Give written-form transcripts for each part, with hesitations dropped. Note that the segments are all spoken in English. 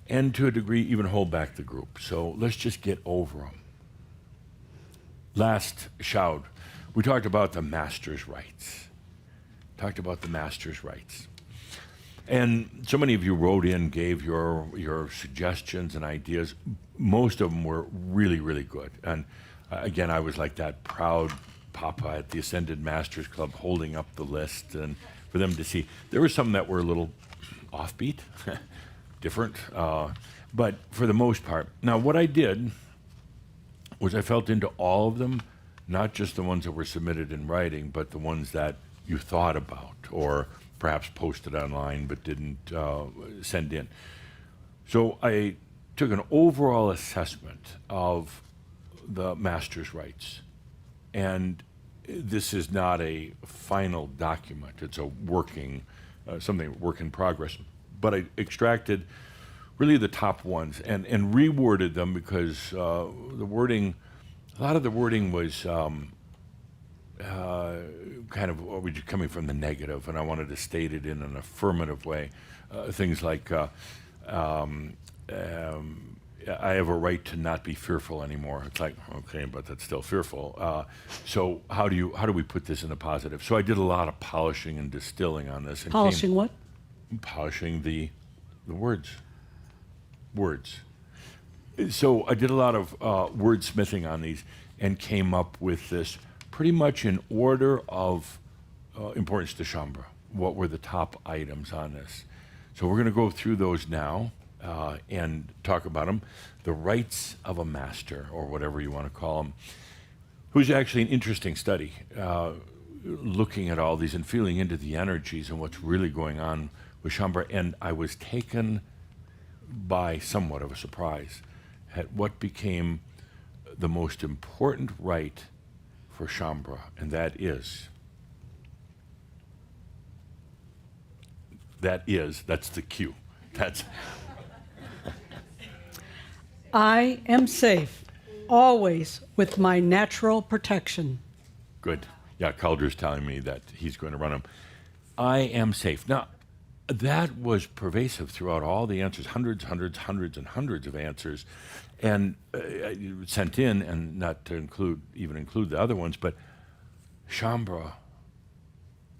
and to a degree even hold back the group. So let's just get over them. Last shout, we talked about the master's rights. And so many of you wrote in, gave your suggestions and ideas. Most of them were really, really good. And again, I was like that proud papa at the Ascended Masters Club holding up the list and for them to see. There were some that were a little offbeat, different, but for the most part. Now, what I did was I felt into all of them, not just the ones that were submitted in writing, but the ones that you thought about or perhaps posted online but didn't send in. So I took an overall assessment of the master's rights. And this is not a final document. It's a working, work in progress. But I extracted really the top ones and reworded them because a lot of the wording was kind of coming from the negative, and I wanted to state it in an affirmative way. Things like, I have a right to not be fearful anymore. It's like, okay, but that's still fearful. So how do we put this in a positive? So I did a lot of polishing and distilling on this. And polishing what? Polishing the words. Words. So I did a lot of wordsmithing on these and came up with this pretty much in order of importance to Shaumbra. What were the top items on this? So we're going to go through those now and talk about them. The rights of a master, or whatever you want to call them, who's actually an interesting study, looking at all these and feeling into the energies and what's really going on with Shaumbra. And I was taken by somewhat of a surprise at what became the most important right for Shaumbra, and that's the cue. I am safe, always with my natural protection. Good. Yeah, Calder's telling me that he's going to run them. I am safe. Now, that was pervasive throughout all the answers, hundreds and hundreds of answers, and sent in, and not to include the other ones, but Shaumbra,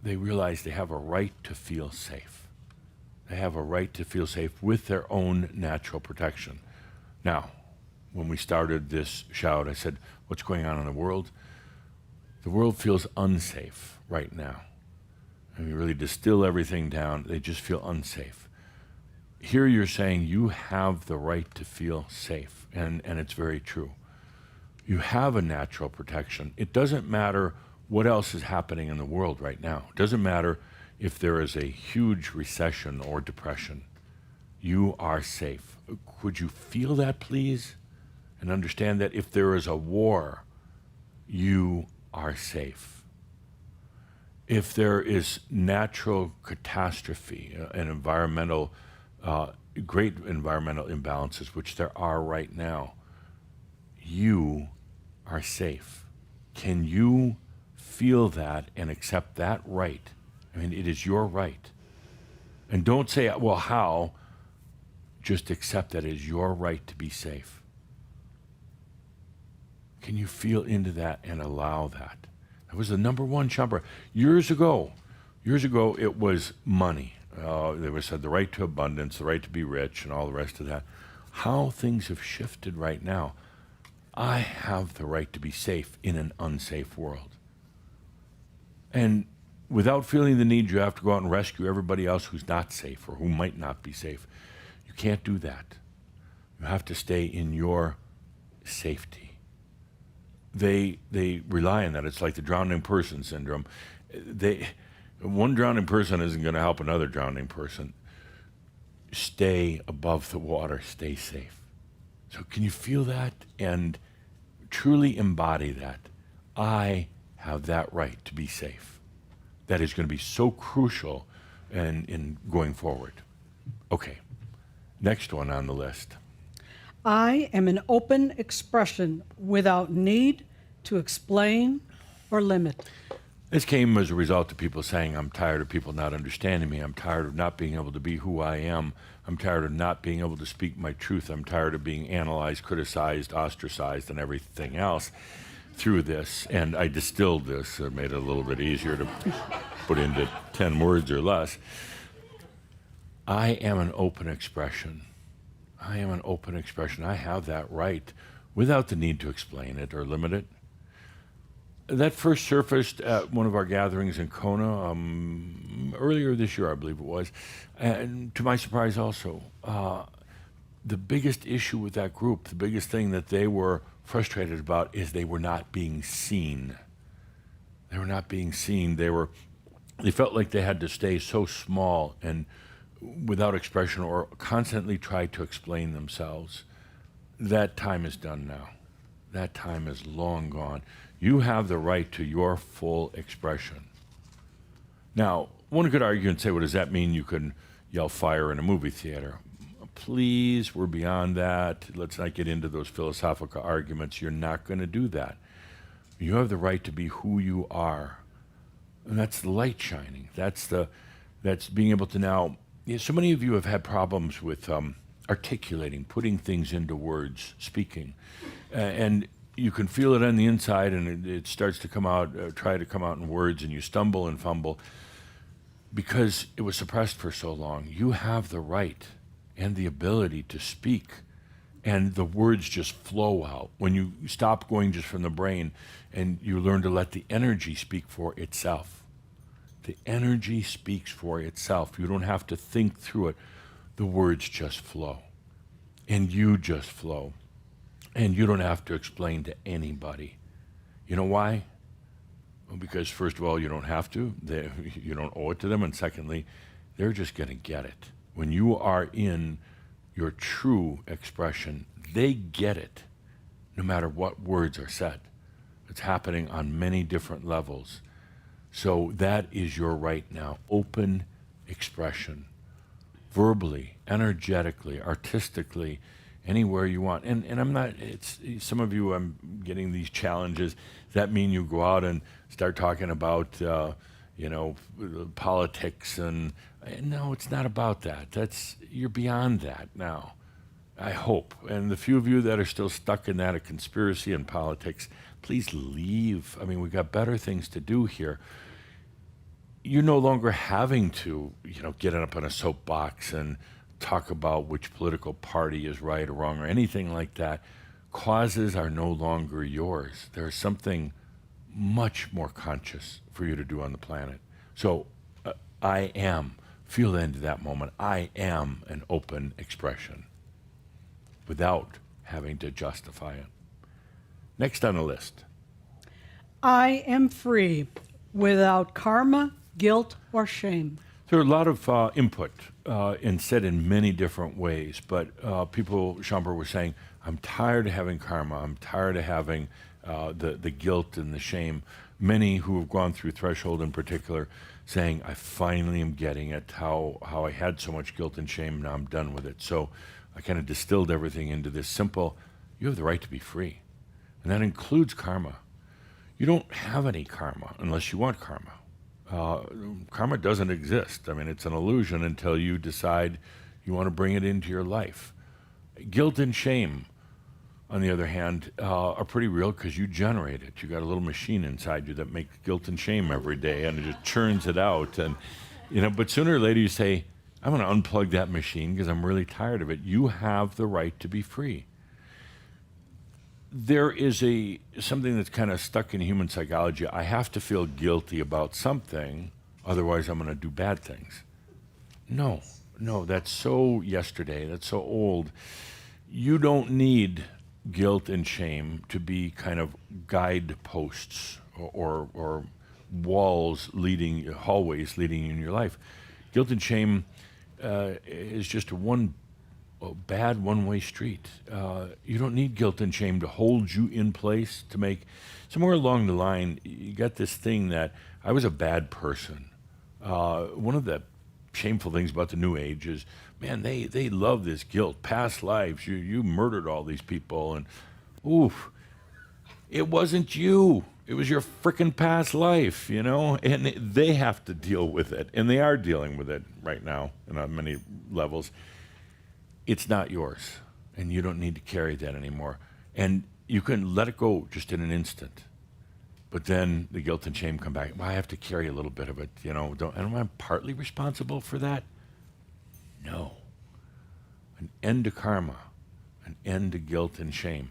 they realize they have a right to feel safe. They have a right to feel safe with their own natural protection. Now, when we started this shout, I said, what's going on in the world? The world feels unsafe right now. And we really distill everything down. They just feel unsafe. Here you're saying you have the right to feel safe, and it's very true. You have a natural protection. It doesn't matter what else is happening in the world right now. It doesn't matter if there is a huge recession or depression. You are safe. Could you feel that, please? And understand that if there is a war, you are safe. If there is natural catastrophe, an environmental, great environmental imbalances, which there are right now, you are safe. Can you feel that and accept that right? I mean, it is your right. And don't say, well, how? Just accept that it is your right to be safe. Can you feel into that and allow that? That was the number one Shaumbra. Years ago, it was money. They were said the right to abundance, the right to be rich, and all the rest of that. How things have shifted right now. I have the right to be safe in an unsafe world. And without feeling the need, you have to go out and rescue everybody else who's not safe or who might not be safe. You can't do that. You have to stay in your safety. They rely on that. It's like the drowning person syndrome. One drowning person isn't going to help another drowning person. Stay above the water. Stay safe. So can you feel that and truly embody that? I have that right to be safe. That is going to be so crucial in going forward. Okay, next one on the list. I am an open expression without need to explain or limit. This came as a result of people saying, I'm tired of people not understanding me. I'm tired of not being able to be who I am. I'm tired of not being able to speak my truth. I'm tired of being analyzed, criticized, ostracized, and everything else through this. And I distilled this, made it a little bit easier to put into 10 words or less. I am an open expression. I am an open expression. I have that right without the need to explain it or limit it. That first surfaced at one of our gatherings in Kona earlier this year, I believe it was. And to my surprise also, the biggest issue with that group, the biggest thing that they were frustrated about is they were not being seen. They were not being seen. They felt like they had to stay so small and without expression or constantly try to explain themselves. That time is done now. That time is long gone. You have the right to your full expression. Now, one could argue and say, well, does that mean you can yell fire in a movie theater? Please, we're beyond that. Let's not get into those philosophical arguments. You're not going to do that. You have the right to be who you are. And that's the light shining. That's being able to now. So many of you have had problems with articulating, putting things into words, speaking. And you can feel it on the inside, and it starts to come out, try to come out in words, and you stumble and fumble because it was suppressed for so long. You have the right and the ability to speak, and the words just flow out. When you stop going just from the brain and you learn to let the energy speak for itself. The energy speaks for itself. You don't have to think through it. The words just flow, and you just flow. And you don't have to explain to anybody. You know why? Well, because first of all, you don't have to. You don't owe it to them. And secondly, they're just going to get it. When you are in your true expression, they get it, no matter what words are said. It's happening on many different levels. So that is your right now. Open expression. Verbally, energetically, artistically, anywhere you want. And I'm not, some of you, I'm getting these challenges. Does that mean you go out and start talking about, politics? And no, it's not about that. You're beyond that now, I hope. And the few of you that are still stuck in that, of conspiracy and politics, please leave. I mean, we've got better things to do here. You're no longer having to, get up on a soapbox and talk about which political party is right or wrong or anything like that. Causes are no longer yours. There's something much more conscious for you to do on the planet. So I am, feel into that moment, I am an open expression without having to justify it. Next on the list. I am free without karma, guilt, or shame. There are a lot of input and said in many different ways, but people, Schomburg was saying, I'm tired of having karma. I'm tired of having the guilt and the shame. Many who have gone through Threshold in particular saying, I finally am getting it, how I had so much guilt and shame, now I'm done with it. So I kind of distilled everything into this simple, you have the right to be free. And that includes karma. You don't have any karma unless you want karma. Karma doesn't exist. I mean, it's an illusion until you decide you want to bring it into your life. Guilt and shame, on the other hand, are pretty real because you generate it. You got a little machine inside you that makes guilt and shame every day, and it just churns it out. And but sooner or later you say, I'm going to unplug that machine because I'm really tired of it. You have the right to be free. There is something that's kind of stuck in human psychology. I have to feel guilty about something, otherwise I'm going to do bad things. No, that's so yesterday. That's so old. You don't need guilt and shame to be kind of guideposts or hallways leading you in your life. Guilt and shame is just a bad one-way street. You don't need guilt and shame to hold you in place, to make somewhere along the line, you got this thing that I was a bad person. One of the shameful things about the New Age is, man, they love this guilt, past lives. You murdered all these people, and oof, it wasn't you. It was your frickin' past life, you know? And they have to deal with it. And they are dealing with it right now on many levels. It's not yours. And you don't need to carry that anymore. And you can let it go just in an instant. But then the guilt and shame come back. Well, I have to carry a little bit of it, you know? Am I partly responsible for that? No. An end to karma, an end to guilt and shame.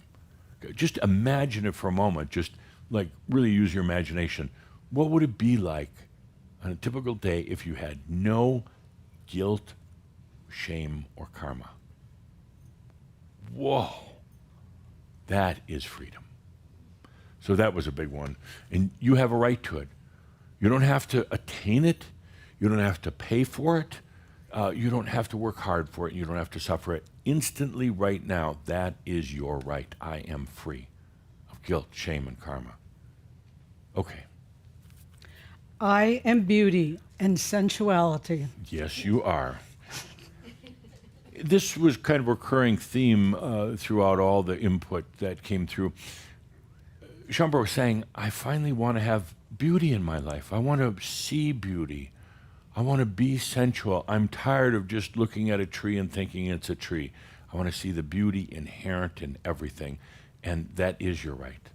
Just imagine it for a moment. Just like really use your imagination. What would it be like on a typical day if you had no guilt, shame, or karma? Whoa, that is freedom. So that was a big one. And you have a right to it. You don't have to attain it. You don't have to pay for it. You don't have to work hard for it. You don't have to suffer it. Instantly right now, that is your right. I am free of guilt, shame, and karma. Okay. I am beauty and sensuality. Yes, you are. This was kind of a recurring theme throughout all the input that came through. Shambhala was saying, I finally want to have beauty in my life. I want to see beauty. I want to be sensual. I'm tired of just looking at a tree and thinking it's a tree. I want to see the beauty inherent in everything, and that is your right.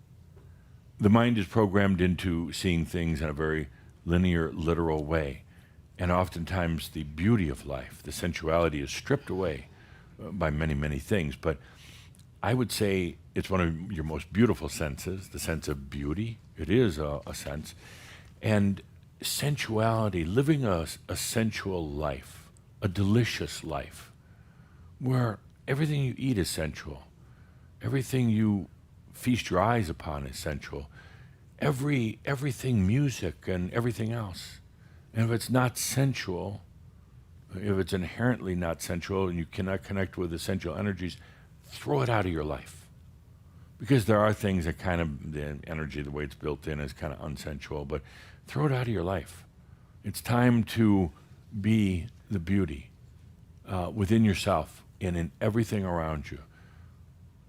The mind is programmed into seeing things in a very linear, literal way, and oftentimes the beauty of life, the sensuality, is stripped away by many, many things. But I would say it's one of your most beautiful senses, the sense of beauty. It is a sense. And sensuality, living a sensual life, a delicious life, where everything you eat is sensual, everything you feast your eyes upon is sensual, everything, music and everything else. And if it's not sensual, if it's inherently not sensual and you cannot connect with the sensual energies, throw it out of your life. Because there are things that kind of, the energy, the way it's built in is kind of unsensual, but throw it out of your life. It's time to be the beauty within yourself and in everything around you.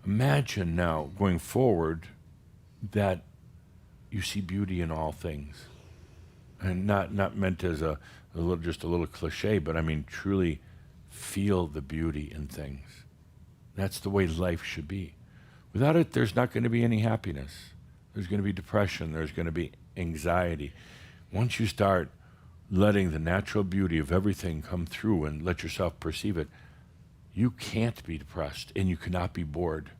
Imagine now, going forward, that you see beauty in all things. And not meant as just a little cliche, but I mean truly feel the beauty in things. That's the way life should be. Without it, there's not going to be any happiness. There's going to be depression. There's going to be anxiety. Once you start letting the natural beauty of everything come through and let yourself perceive it, you can't be depressed and you cannot be bored.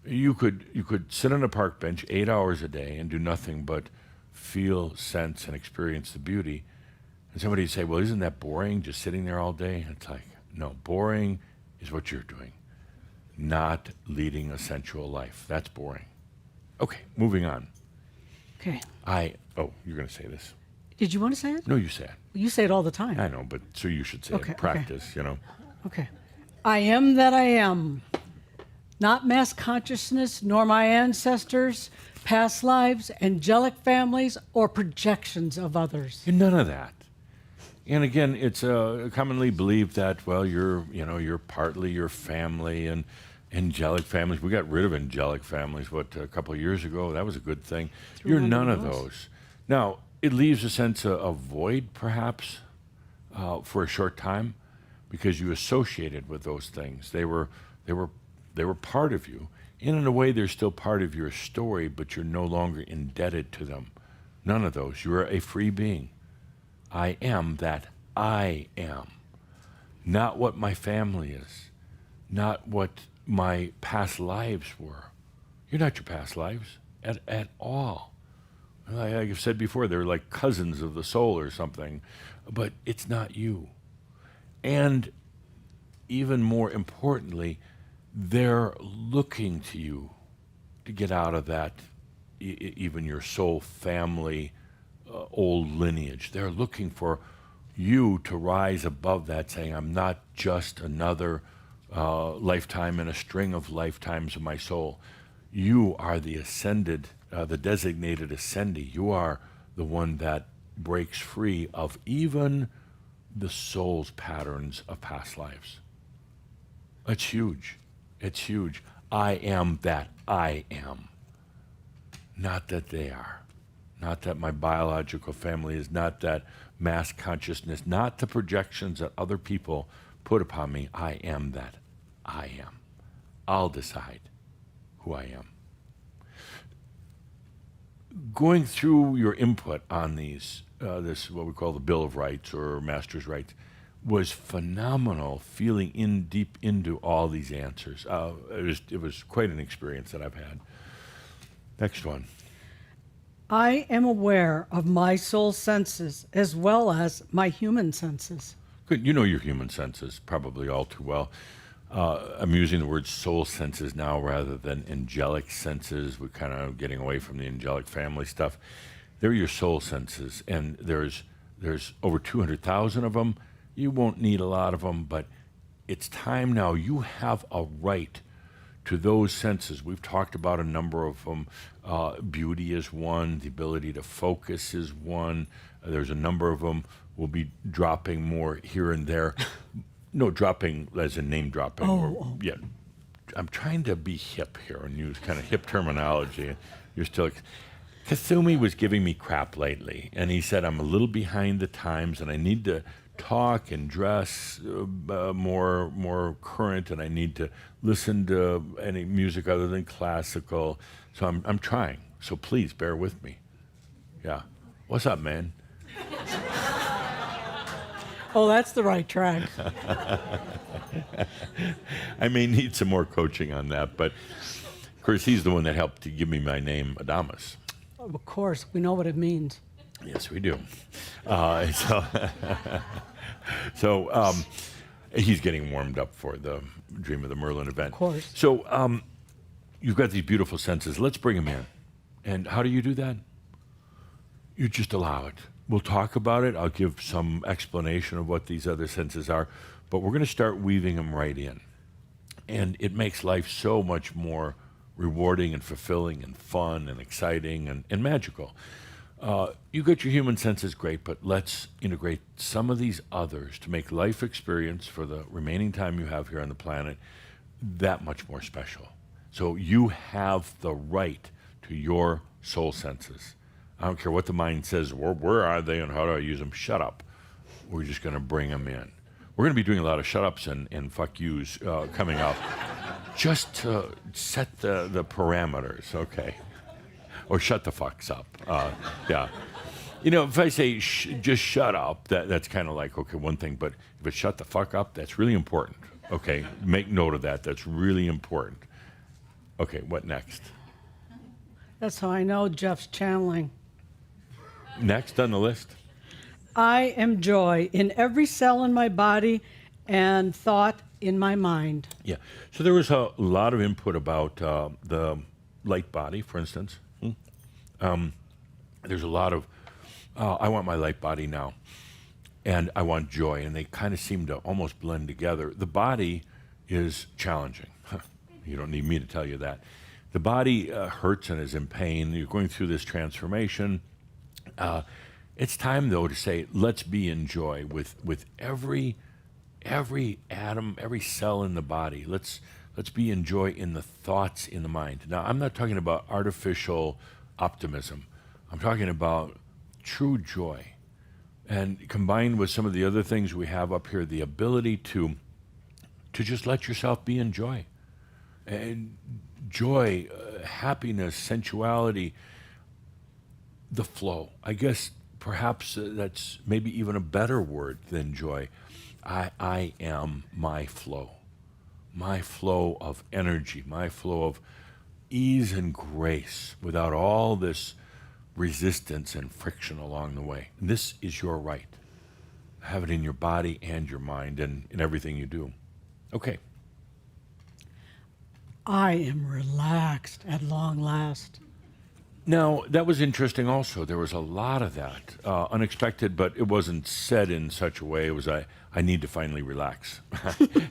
You could sit on a park bench 8 hours a day and do nothing but feel, sense, and experience the beauty. And somebody would say, well, isn't that boring, just sitting there all day? And it's like, no, boring is what you're doing, not leading a sensual life. That's boring. Okay, moving on. Okay. You're going to say this. Did you want to say it? No, you say it. You say it all the time. I know, but so you should say Okay, it. Practice, you know. Okay. I am that I am. Not mass consciousness, nor my ancestors, past lives, angelic families, or projections of others. None of that. And again, it's commonly believed that, well, you're partly your family and angelic families. We got rid of angelic families, a couple of years ago. That was a good thing. You're none of those. Now, it leaves a sense of void, perhaps, for a short time, because you associated with those things. They were part of you. And in a way, they're still part of your story, but you're no longer indebted to them. None of those. You are a free being. I am that I am. Not what my family is. Not what my past lives were. You're not your past lives at all. Like I've said before, they're like cousins of the soul or something, but it's not you. And even more importantly, they're looking to you to get out of that, even your soul family, old lineage. They're looking for you to rise above that, saying, I'm not just another lifetime in a string of lifetimes of my soul. You are the ascended, the designated ascendee. You are the one that breaks free of even the soul's patterns of past lives. It's huge. It's huge. I am that I am. not that they are, not that my biological family is, not that mass consciousness, not the projections that other people put upon me. I am that I am. I'll decide who I am. Going through your input on these, this what we call the Bill of Rights or Master's Rights, was phenomenal. Feeling in deep into all these answers, it was quite an experience that I've had. Next one. I am aware of my soul senses as well as my human senses. Good. You know your human senses probably all too well. I'm using the word soul senses now rather than angelic senses. We're kind of getting away from the angelic family stuff. They're your soul senses, and there's over 200,000 of them. You won't need a lot of them, but it's time now. You have a right to those senses. We've talked about a number of them. Beauty is one. The ability to focus is one. There's a number of them. We'll be dropping more here and there. No, dropping as in name dropping. Yeah, I'm trying to be hip here and use kind of hip terminology. You're still. Kasumi was giving me crap lately, and he said I'm a little behind the times, and I need to talk and dress more current, and I need to listen to any music other than classical. So I'm trying. So please bear with me. Yeah. What's up, man? Oh, that's the right track. I may need some more coaching on that, but of course he's the one that helped to give me my name, Adamus. Of course, we know what it means. Yes, we do. So he's getting warmed up for the Dream of the Merlin event. Of course. So you've got these beautiful senses. Let's bring them in. And how do you do that? You just allow it. We'll talk about it. I'll give some explanation of what these other senses are, but we're going to start weaving them right in. And it makes life so much more rewarding and fulfilling and fun and exciting and magical. You got your human senses, great, but let's integrate some of these others to make life experience for the remaining time you have here on the planet that much more special. So you have the right to your soul senses. I don't care what the mind says, where are they and how do I use them? Shut up. We're just going to bring them in. We're going to be doing a lot of shut ups and fuck yous coming up just to set the parameters, okay? Or shut the fucks up. Yeah. You know, if I say just shut up, that's kind of like, okay, one thing. But if it's shut the fuck up, that's really important. Okay, make note of that. That's really important. Okay, what next? That's how I know Jeff's channeling. Next on the list? I am joy in every cell in my body and thought in my mind. Yeah. So there was a lot of input about the light body, for instance. There's a lot of, I want my light body now, and I want joy, and they kind of seem to almost blend together. The body is challenging. You don't need me to tell you that. The body hurts and is in pain. You're going through this transformation. It's time, though, to say, let's be in joy with every atom, every cell in the body. Let's be in joy in the thoughts in the mind. Now, I'm not talking about artificial optimism. I'm talking about true joy. And combined with some of the other things we have up here, the ability to just let yourself be in joy. And joy, happiness, sensuality, the flow. I guess perhaps that's maybe even a better word than joy. I am my flow of energy, my flow of ease and grace without all this resistance and friction along the way. And this is your right. Have it in your body and your mind and in everything you do. Okay. I am relaxed at long last. Now, that was interesting also. There was a lot of that. Unexpected, but it wasn't said in such a way. It was, I need to finally relax.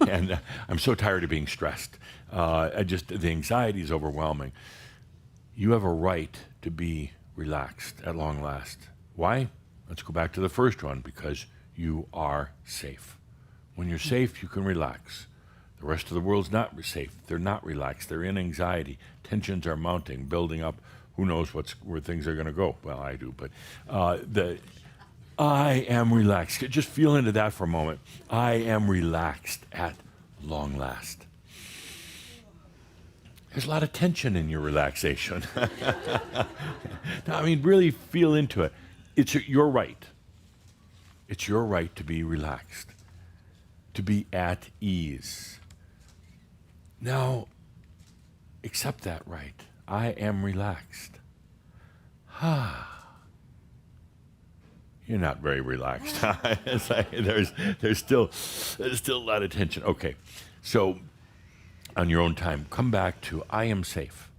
And I'm so tired of being stressed. The anxiety is overwhelming. You have a right to be relaxed at long last. Why? Let's go back to the first one, because you are safe. When you're safe, you can relax. The rest of the world's not safe. They're not relaxed. They're in anxiety. Tensions are mounting, building up. who knows where things are going to go? Well, I do, but I am relaxed. Just feel into that for a moment. I am relaxed at long last. There's a lot of tension in your relaxation. No, I mean, really feel into it. It's your right. It's your right to be relaxed, to be at ease. Now, accept that right. I am relaxed. You're not very relaxed. It's like there's still a lot of tension. Okay, so on your own time, come back to I am safe.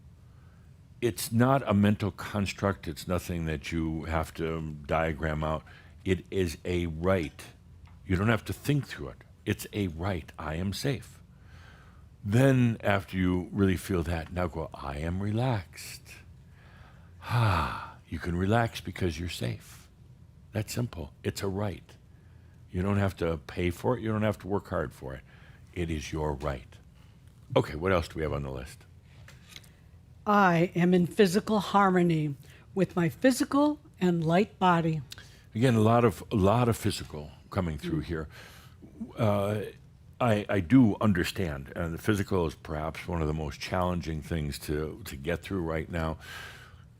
It's not a mental construct. It's nothing that you have to diagram out. It is a right. You don't have to think through it. It's a right. I am safe. Then after you really feel that, now go, I am relaxed. You can relax because you're safe. That's simple. It's a right. You don't have to pay for it. You don't have to work hard for it. It is your right. Okay, what else do we have on the list? I am in physical harmony with my physical and light body. Again, a lot of physical coming through here. I do understand, and the physical is perhaps one of the most challenging things to get through right now.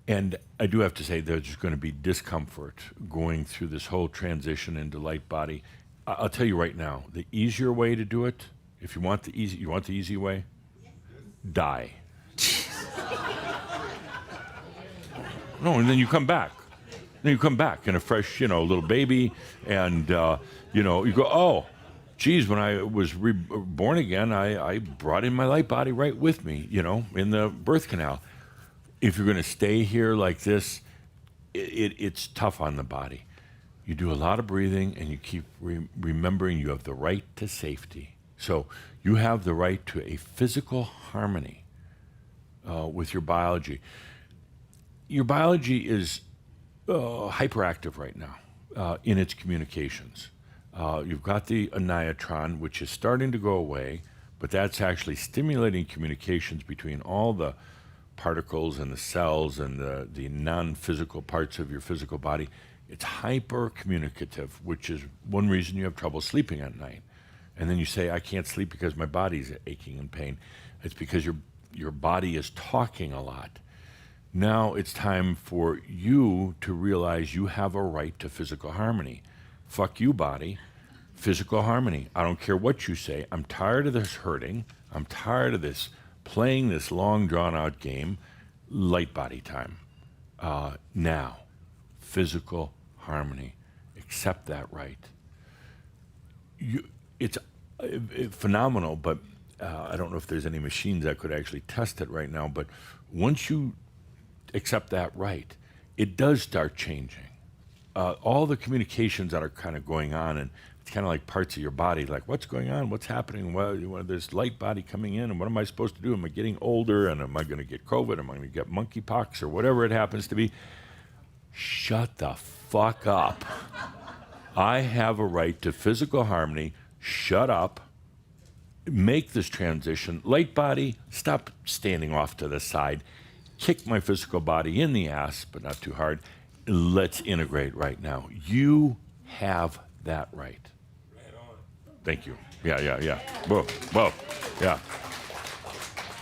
And I do have to say there's going to be discomfort going through this whole transition into light body. I'll tell you right now, the easier way to do it, if you want the easy way, die. No, and then you come back. Then you come back in a fresh, little baby, and you go, oh, geez, when I was born again, I brought in my light body right with me, in the birth canal. If you're going to stay here like this, it's tough on the body. You do a lot of breathing, and you keep remembering you have the right to safety. So you have the right to a physical harmony with your biology. Your biology is hyperactive right now in its communications. You've got the aniatron, which is starting to go away, but that's actually stimulating communications between all the particles and the cells and the non-physical parts of your physical body. It's hyper-communicative, which is one reason you have trouble sleeping at night. And then you say, I can't sleep because my body's aching and pain. It's because your body is talking a lot. Now it's time for you to realize you have a right to physical harmony. Fuck you, body. Physical harmony. I don't care what you say. I'm tired of this hurting. I'm tired of this playing this long, drawn-out game. Light body time. Now, physical harmony. Accept that right. It's phenomenal, but I don't know if there's any machines that could actually test it right now, but once you accept that right, it does start changing. All the communications that are kind of going on, and it's kind of like parts of your body, like what's going on, what's happening, well, there's light body coming in, and what am I supposed to do? Am I getting older, and am I going to get COVID? Am I going to get monkeypox, or whatever it happens to be? Shut the fuck up. I have a right to physical harmony. Shut up. Make this transition. Light body, stop standing off to the side. Kick my physical body in the ass, but not too hard. Let's integrate right now. You have that right. Right on. Thank you. Yeah. Whoa. Yeah.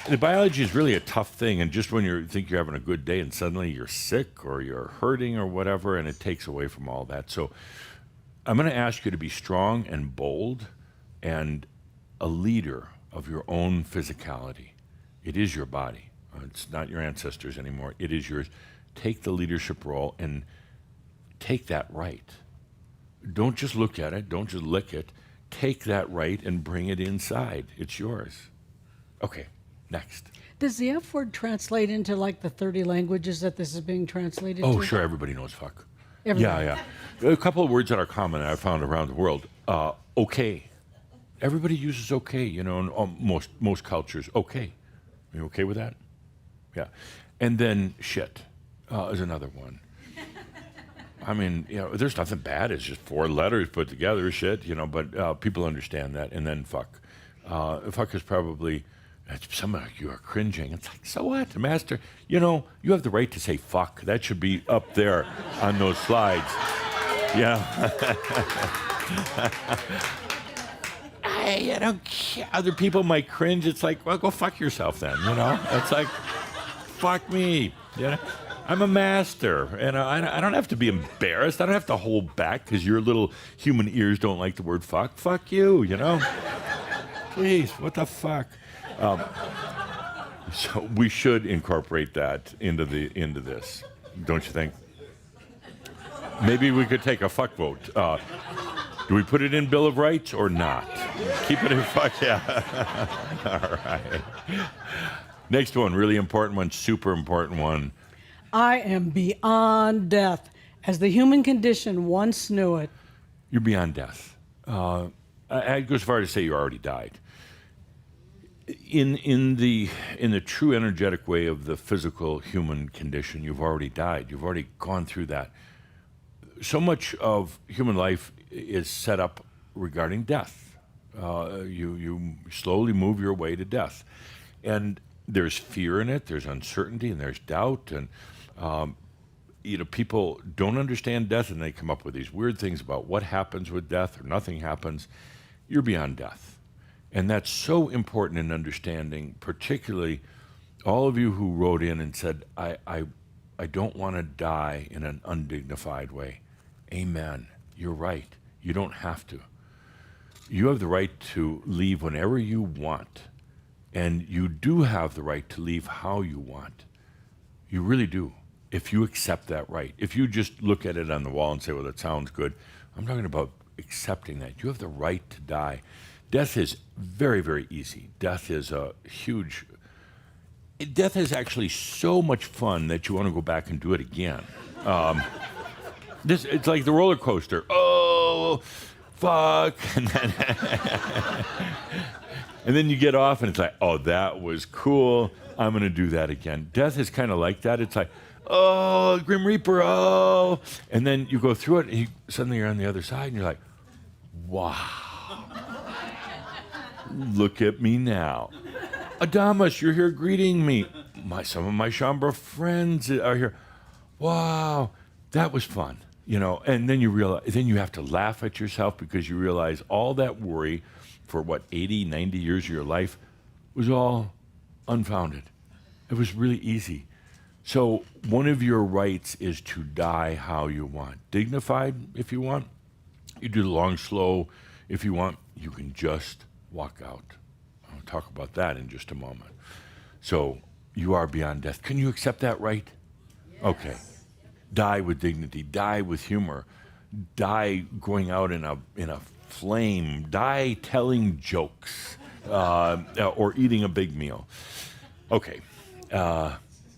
The biology is really a tough thing, and just when you think you're having a good day and suddenly you're sick or you're hurting or whatever, and it takes away from all that. So I'm going to ask you to be strong and bold and a leader of your own physicality. It is your body. It's not your ancestors anymore. It is yours. Take the leadership role and take that right. Don't just look at it. Don't just lick it. Take that right and bring it inside. It's yours. Okay, next. Does the F word translate into like the 30 languages that this is being translated to? Oh, sure. Everybody knows fuck. Everybody. Yeah. A couple of words that are common that I found around the world. Okay. Everybody uses okay, in most cultures. Okay. Are you okay with that? Yeah. And then shit is another one. I mean, there's nothing bad. It's just 4 letters put together, shit, but people understand that. And then fuck. Fuck is probably Some of you are cringing. It's like, so what, Master? You have the right to say fuck. That should be up there on those slides. Yeah. I don't care. Other people might cringe. It's like, well, go fuck yourself then, It's like, fuck me, I'm a master, and I don't have to be embarrassed. I don't have to hold back because your little human ears don't like the word fuck. Fuck you, Please, what the fuck? So we should incorporate that into this, don't you think? Maybe we could take a fuck vote. Do we put it in Bill of Rights or not? Keep it in fuck, yeah. All right. Next one, really important one, super important one. I am beyond death, as the human condition once knew it. You're beyond death. I'd go as far as to say you already died. In the true energetic way of the physical human condition, you've already died. You've already gone through that. So much of human life is set up regarding death. You slowly move your way to death, and there's fear in it. There's uncertainty, and there's doubt, and people don't understand death, and they come up with these weird things about what happens with death, or nothing happens. You're beyond death. And that's so important in understanding, particularly all of you who wrote in and said, I don't want to die in an undignified way. Amen. You're right. You don't have to. You have the right to leave whenever you want. And you do have the right to leave how you want. You really do, if you accept that right. If you just look at it on the wall and say, well, that sounds good. I'm talking about accepting that. You have the right to die. Death is very, very easy. Death is death is actually so much fun that you want to go back and do it again. It's like the roller coaster. Oh, fuck. And then you get off and it's like, oh, that was cool. I'm going to do that again. Death is kind of like that. It's like, oh, Grim Reaper, oh. And then you go through it and suddenly you're on the other side and you're like, wow. Look at me now. Adamus, you're here greeting me. Some of my Shambra friends are here. Wow, that was fun. And then you realize, then you have to laugh at yourself because you realize all that worry for 80, 90 years of your life was all unfounded. It was really easy. So one of your rights is to die how you want. Dignified if you want. You do the long, slow if you want. You can just walk out. I'll talk about that in just a moment. So you are beyond death. Can you accept that right? Yes. Okay. Die with dignity. Die with humor. Die going out in a flame. Die telling jokes or eating a big meal. Okay.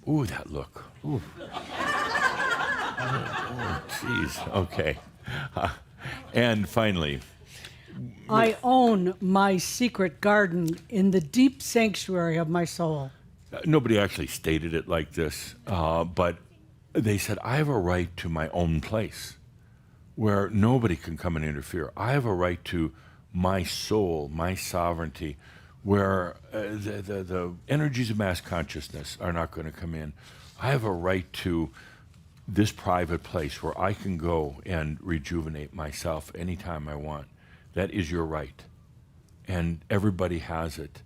Ooh, that look. Ooh. Oh, jeez. Okay. And finally, I own my secret garden in the deep sanctuary of my soul. Nobody actually stated it like this, but they said, I have a right to my own place where nobody can come and interfere. I have a right to my soul, my sovereignty, where the energies of mass consciousness are not going to come in. I have a right to this private place where I can go and rejuvenate myself anytime I want. That is your right. And everybody has it.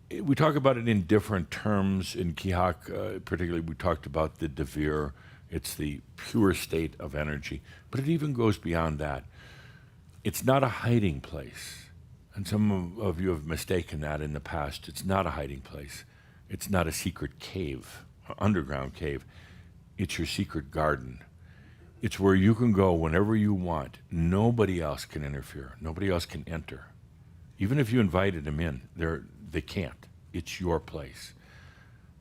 We talk about it in different terms. In Kihak, particularly, we talked about the Devir. It's the pure state of energy. But it even goes beyond that. It's not a hiding place. And some of you have mistaken that in the past. It's not a hiding place. It's not a secret cave, underground cave. It's your secret garden. It's where you can go whenever you want. Nobody else can interfere. Nobody else can enter. Even if you invited them in, they can't. It's your place.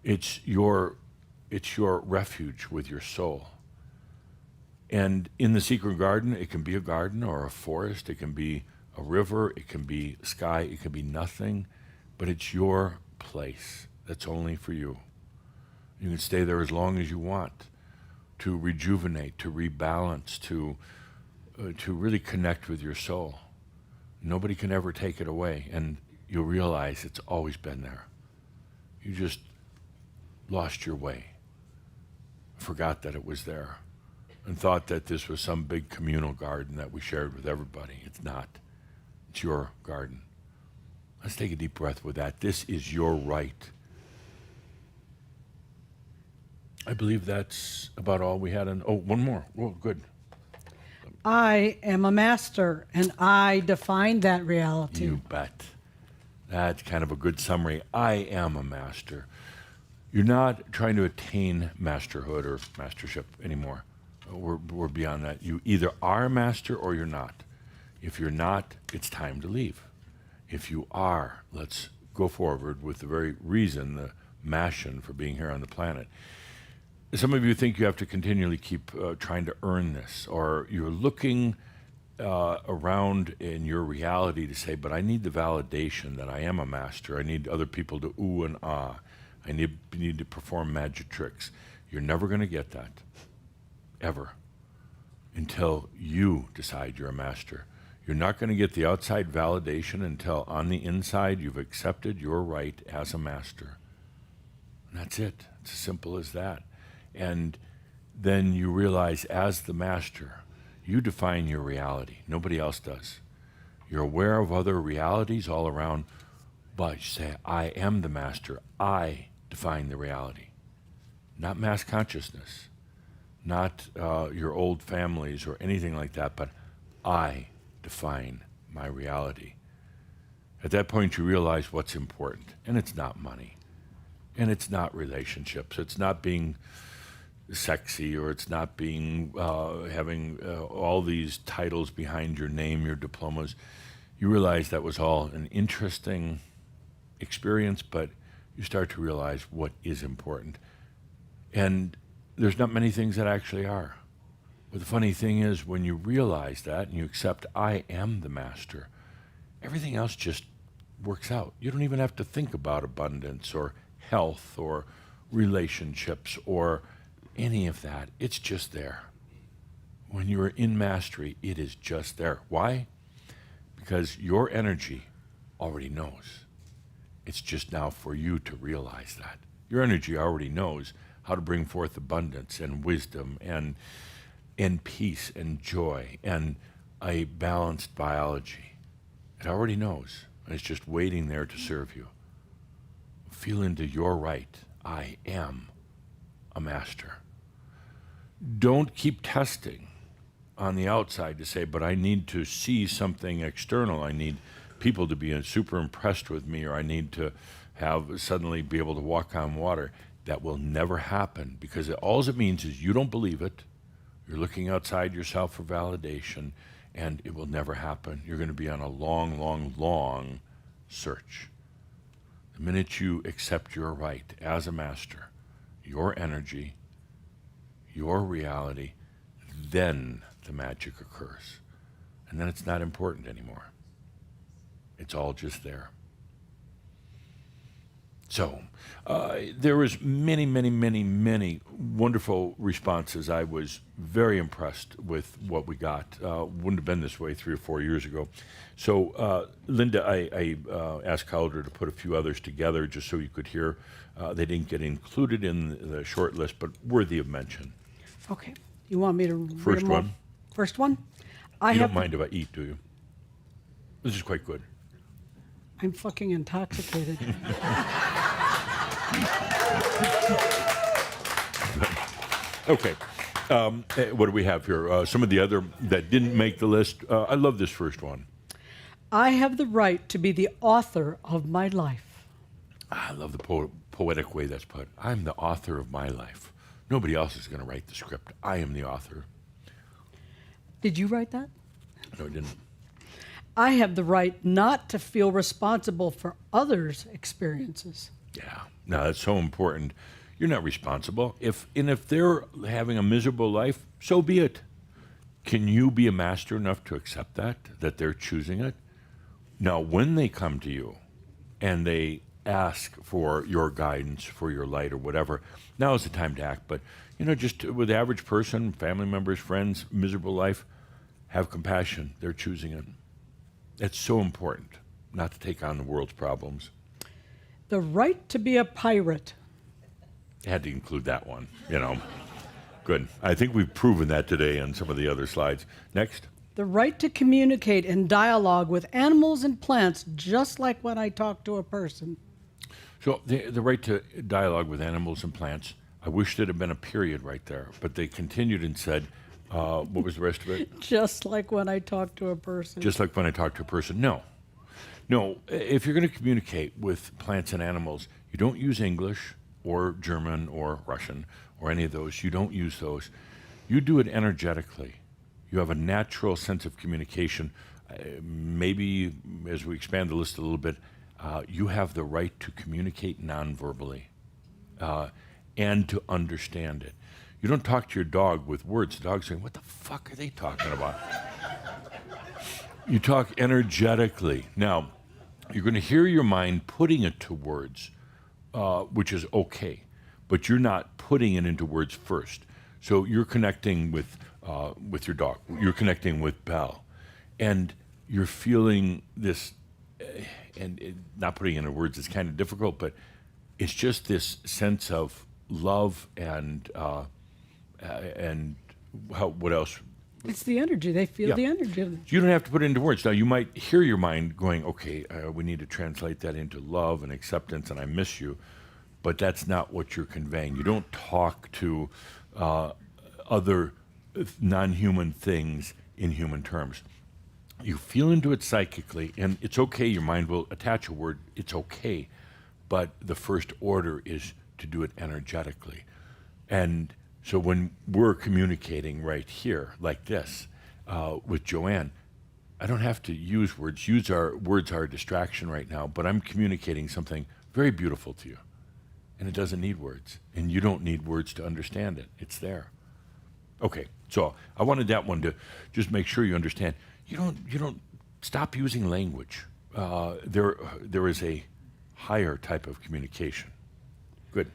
It's your refuge with your soul. And in the secret garden, it can be a garden or a forest. It can be a river. It can be sky. It can be nothing. But it's your place. That's only for you. You can stay there as long as you want to rejuvenate, to rebalance, to really connect with your soul. Nobody can ever take it away. And you'll realize it's always been there. You just lost your way, forgot that it was there, and thought that this was some big communal garden that we shared with everybody. It's not. It's your garden. Let's take a deep breath with that. This is your right. I believe that's about all we had. One more. Oh, good. I am a master, and I define that reality. You bet. That's kind of a good summary. I am a master. You're not trying to attain masterhood or mastership anymore. We're beyond that. You either are a master or you're not. If you're not, it's time to leave. If you are, let's go forward with the very reason, the mission for being here on the planet. Some of you think you have to continually keep trying to earn this, or you're looking around in your reality to say, but I need the validation that I am a master. I need other people to ooh and ah. I need to perform magic tricks. You're never going to get that, ever, until you decide you're a master. You're not going to get the outside validation until on the inside you've accepted your right as a master. And that's it. It's as simple as that. And then you realize, as the master, you define your reality. Nobody else does. You're aware of other realities all around, but you say, I am the master. I define the reality. Not mass consciousness, not your old families or anything like that, but I define my reality. At that point, you realize what's important, and it's not money, and it's not relationships, it's not being sexy, or it's not being having all these titles behind your name, your diplomas. You realize that was all an interesting experience, but you start to realize what is important. And there's not many things that actually are. But the funny thing is, when you realize that and you accept I am the master, everything else just works out. You don't even have to think about abundance or health or relationships or any of that. It's just there. When you're in mastery, it is just there. Why? Because your energy already knows. It's just now for you to realize that. Your energy already knows how to bring forth abundance and wisdom and peace and joy and a balanced biology. It already knows, and it's just waiting there to serve you. Feel into your right. I am a master. Don't keep testing on the outside to say, but I need to see something external. I need people to be super impressed with me, or I need to have suddenly be able to walk on water. That will never happen, because all it means is you don't believe it. You're looking outside yourself for validation, and it will never happen. You're going to be on a long, long, long search. The minute you accept your right as a master, your energy, your reality, then the magic occurs. And then it's not important anymore. It's all just there. So there was many, many, many, many wonderful responses. I was very impressed with what we got. Wouldn't have been this way 3 or 4 years ago. So Linda, I asked Calder to put a few others together just so you could hear. They didn't get included in the short list, but worthy of mention. Okay. You want me to read First them all? one. First one? You don't mind if I eat, do you? This is quite good. I'm fucking intoxicated. Okay. What do we have here? Some of the other that didn't make the list. I love this first one. I have the right to be the author of my life. I love the poetic way that's put. I'm the author of my life. Nobody else is going to write the script. I am the author. Did you write that? No, I didn't. I have the right not to feel responsible for others' experiences. Yeah. No, that's so important. You're not responsible. If they're having a miserable life, so be it. Can you be a master enough to accept that they're choosing it? Now, when they come to you and they ask for your guidance, for your light or whatever, now is the time to act. But, just with the average person, family members, friends, miserable life, have compassion. They're choosing it. That's so important. not to take on the world's problems. The right to be a pirate. Had to include that one, you know. Good. I think we've proven that today on some of the other slides. Next. The right to communicate and dialogue with animals and plants, just like when I talk to a person. So the right to dialogue with animals and plants, I wish there had been a period right there, but they continued and said, what was the rest of it? Just like when I talk to a person. Just like when I talk to a person. No. No, if you're going to communicate with plants and animals, you don't use English or German or Russian or any of those. You don't use those. You do it energetically. You have a natural sense of communication. Maybe as we expand the list a little bit, you have the right to communicate non-verbally and to understand it. You don't talk to your dog with words. The dog's saying, what the fuck are they talking about? You talk energetically. Now, you're going to hear your mind putting it to words, which is okay, but you're not putting it into words first. So you're connecting with your dog. You're connecting with Belle, and you're feeling this. Not putting it into words is kind of difficult, but it's just this sense of love and what else? It's the energy. They feel the energy. You don't have to put it into words. Now, you might hear your mind going, okay, we need to translate that into love and acceptance, and I miss you, but that's not what you're conveying. You don't talk to other non-human things in human terms. You feel into it psychically, and it's okay. Your mind will attach a word. It's okay, but the first order is to do it energetically. And so when we're communicating right here, like this, with Joanne, I don't have to use words. Words are a distraction right now, but I'm communicating something very beautiful to you. And it doesn't need words. And you don't need words to understand it. It's there. Okay, so I wanted that one to just make sure you understand. You don't stop using language. There is a higher type of communication. Good.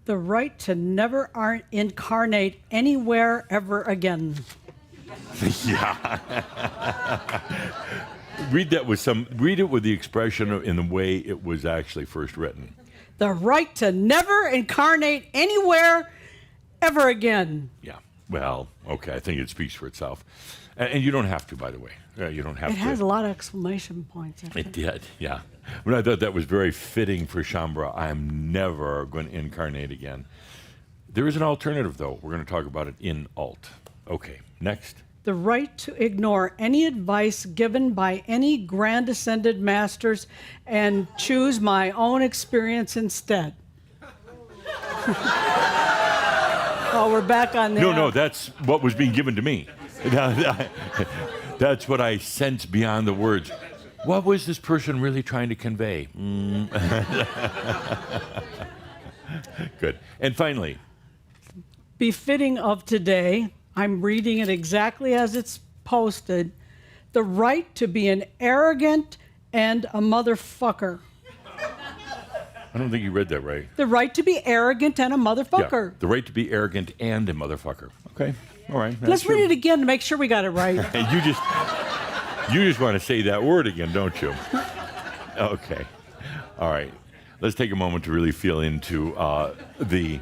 The right to never incarnate anywhere ever again. Yeah. Read it with the expression in the way it was actually first written. The right to never incarnate anywhere ever again. Yeah. Well, okay. I think it speaks for itself. And you don't have to, by the way. You don't have to. It has a lot of exclamation points. It did, yeah. But I thought that was very fitting for Shambhala. I am never going to incarnate again. There is an alternative, though. We're going to talk about it in alt. Okay, next. The right to ignore any advice given by any grand ascended masters and choose my own experience instead. Oh, we're back on that. No, that's what was being given to me. That's what I sense beyond the words. What was this person really trying to convey? Good. And finally, befitting of today, I'm reading it exactly as it's posted, the right to be an arrogant and a motherfucker. I don't think you read that right. The right to be arrogant and a motherfucker. Yeah, the right to be arrogant and a motherfucker. Okay, all right. Let's read it again to make sure we got it right. And you just want to say that word again, don't you? Okay. All right. Let's take a moment to really feel into the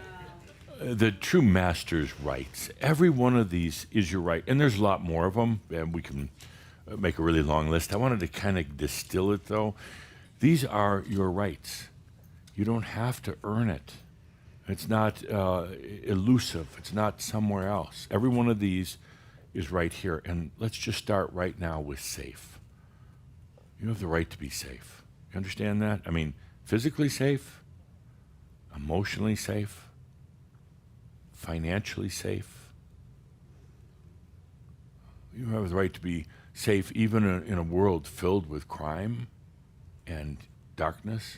true master's rights. Every one of these is your right, and there's a lot more of them, and we can make a really long list. I wanted to kind of distill it, though. These are your rights. You don't have to earn it. It's not elusive. It's not somewhere else. Every one of these is right here. And let's just start right now with safe. You have the right to be safe. You understand that? I mean, physically safe, emotionally safe, financially safe. You have the right to be safe even in a world filled with crime and darkness.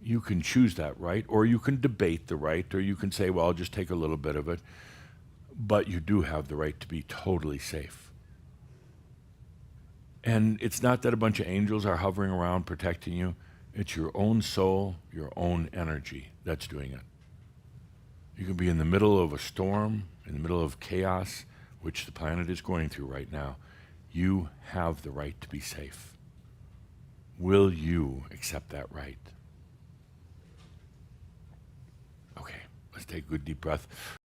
You can choose that right, or you can debate the right, or you can say, well, I'll just take a little bit of it. But you do have the right to be totally safe. And it's not that a bunch of angels are hovering around protecting you. It's your own soul, your own energy that's doing it. You can be in the middle of a storm, in the middle of chaos, which the planet is going through right now. You have the right to be safe. Will you accept that right? Okay, let's take a good deep breath.